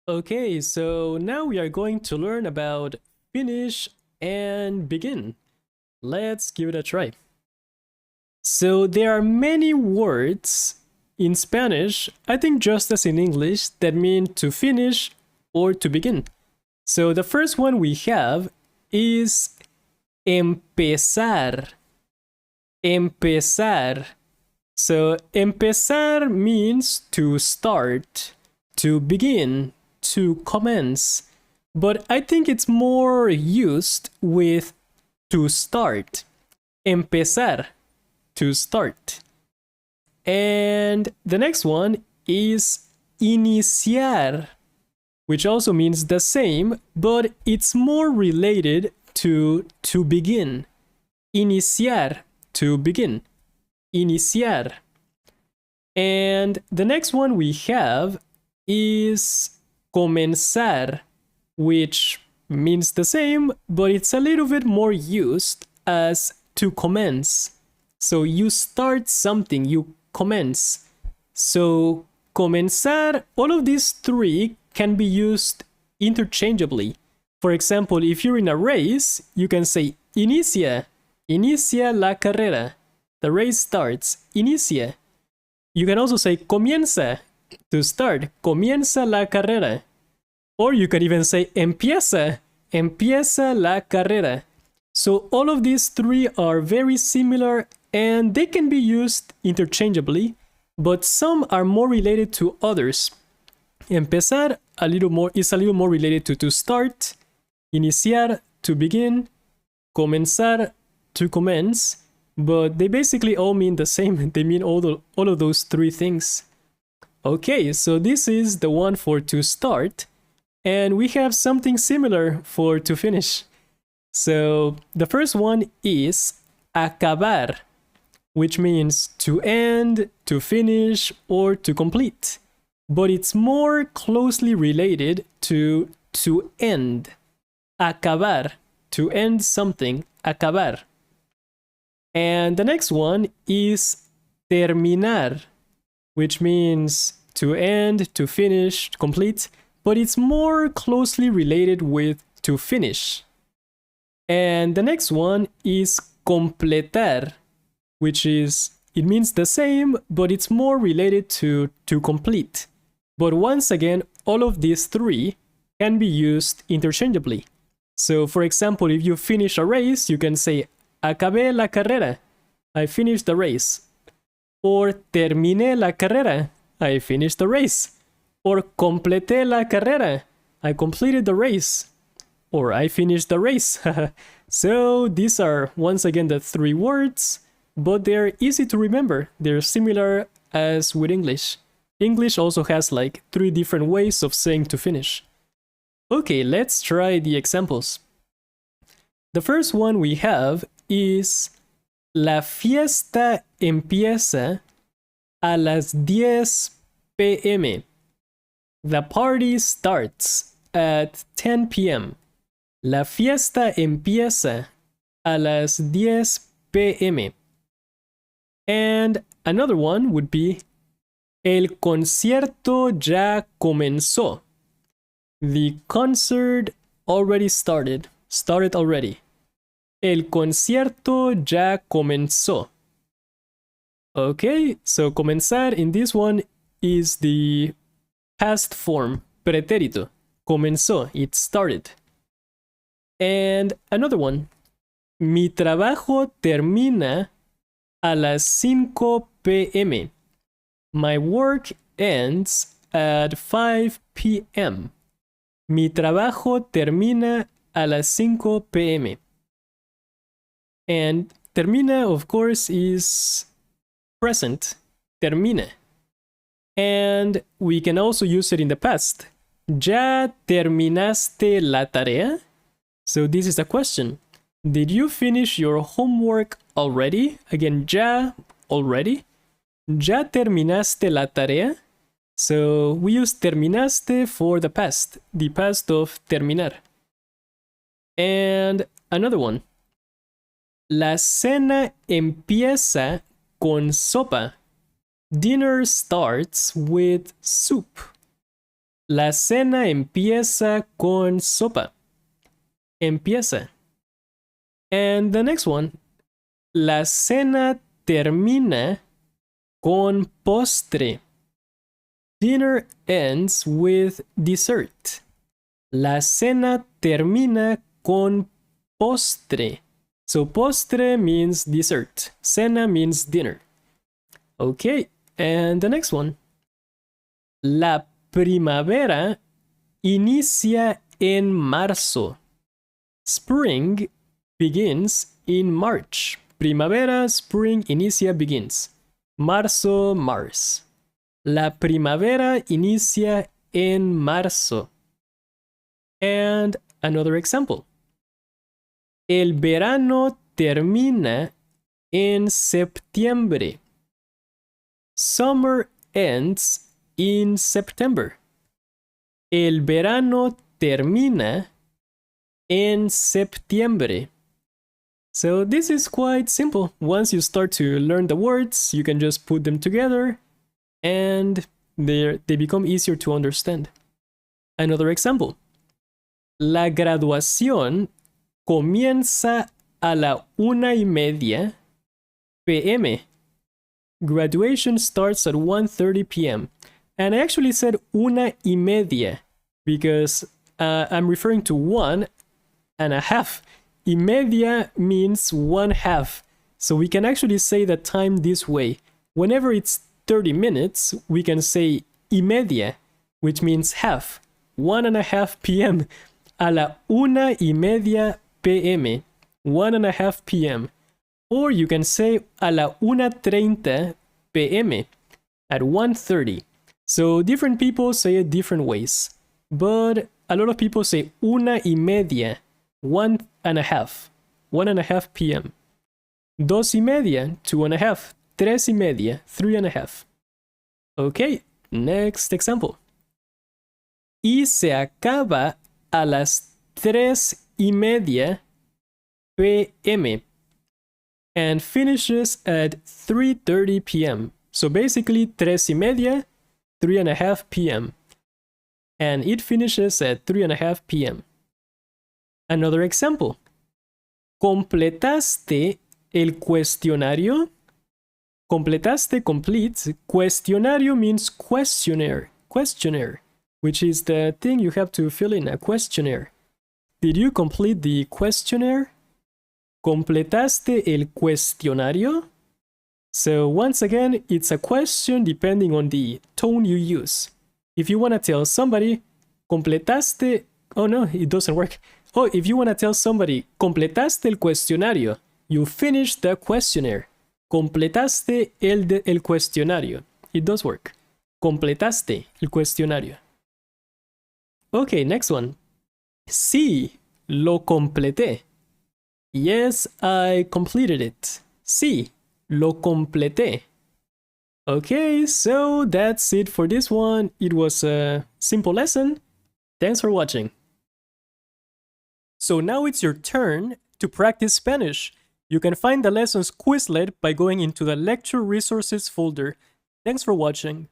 Okay, so now we are going to learn about finish and begin. Let's give it a try. So there are many words in Spanish, I think just as in English, that mean to finish or to begin. So the first one we have is empezar. Empezar. So empezar means to start, to begin, to commence. But I think it's more used with to start. Empezar, to start. And the next one is iniciar, which also means the same, but it's more related to begin. Iniciar, to begin. Iniciar. And the next one we have is comenzar, which means the same, but it's a little bit more used as to commence. So you start something, you commence. So comenzar, all of these three can be used interchangeably. For example, if you're in a race, you can say inicia, inicia la carrera. The race starts, inicia. You can also say comienza, to start, comienza la carrera. Or you can even say empieza, empieza la carrera. So all of these three are very similar and they can be used interchangeably, but some are more related to others. Empezar is a little more related to start, iniciar, to begin, comenzar, to commence, but they basically all mean the same. They mean all of those three things. Okay, so this is the one for to start, and we have something similar for to finish. So the first one is acabar, which means to end, to finish, or to complete. But it's more closely related to end. Acabar, to end something, acabar. And the next one is terminar, which means to end, to finish, complete, but it's more closely related with to finish. And the next one is completar, which is, it means the same, but it's more related to complete. But once again, all of these three can be used interchangeably. So for example, if you finish a race, you can say acabé la carrera, I finished the race. Or terminé la carrera, I finished the race. Or completé la carrera, I completed the race. Or I finished the race. So these are once again the three words, but they're easy to remember. They're similar as with English. English also has like three different ways of saying to finish. Okay, let's try the examples. The first one we have is la fiesta empieza a las 10 p.m. The party starts at 10 p.m. La fiesta empieza a las 10 p.m. And another one would be el concierto ya comenzó. The concert already started already. El concierto ya comenzó. Okay, so comenzar in this one is the past form, pretérito. Comenzó, it started. And another one. Mi trabajo termina a las 5 p.m. My work ends at 5 p.m. Mi trabajo termina a las 5 p.m. And termina, of course, is present. Termina. And we can also use it in the past. ¿Ya terminaste la tarea? So this is a question. Did you finish your homework already? Again, ya, already. ¿Ya terminaste la tarea? So we use terminaste for the past of terminar. And another one. La cena empieza con sopa. Dinner starts with soup. La cena empieza con sopa. Empieza. And the next one. La cena termina con postre. Dinner ends with dessert. La cena termina con postre. So postre means dessert. Cena means dinner. Okay, and the next one. La primavera inicia en marzo. Spring begins in March. Primavera, spring, inicia, begins. Marzo, Mars. La primavera inicia en marzo. And another example. El verano termina en septiembre. Summer ends in September. El verano termina en septiembre. So this is quite simple. Once you start to learn the words, you can just put them together and they become easier to understand. Another example. La graduación comienza a la 1:30 p.m. Graduation starts at 1:30 p.m. And I actually said 1:30 because I'm referring to 1.5. Y media means 1/2. So we can actually say the time this way. Whenever it's 30 minutes, we can say y media, which means half. 1:30 p.m. A la 1:30 p.m. 1:30 p.m. Or you can say a la 1:30 p.m. at 1:30. So different people say it different ways. But a lot of people say 1:30, 1:30, 1:30 p.m. 2:30, 2:30, 3:30, 3:30. Okay, next example. Y se acaba a las 3:30 p.m. and finishes at 3:30 p.m. So basically 3:30, 3:30 p.m. and it finishes at 3:30 p.m. Another example. ¿Completaste el cuestionario? Completaste, complete. Cuestionario means questionnaire. Questionnaire, which is the thing you have to fill in, a questionnaire. Did you complete the questionnaire? ¿Completaste el cuestionario? So once again, it's a question depending on the tone you use. If you want to tell somebody, completaste... Oh no, it doesn't work. Oh, if you want to tell somebody, completaste el cuestionario, you finished the questionnaire. Completaste el cuestionario. It does work. Completaste el cuestionario. Okay, next one. Sí, lo completé. Yes, I completed it. Sí, lo completé. Okay, so that's it for this one. It was a simple lesson. Thanks for watching. So now it's your turn to practice Spanish. You can find the lessons Quizlet by going into the lecture resources folder. Thanks for watching.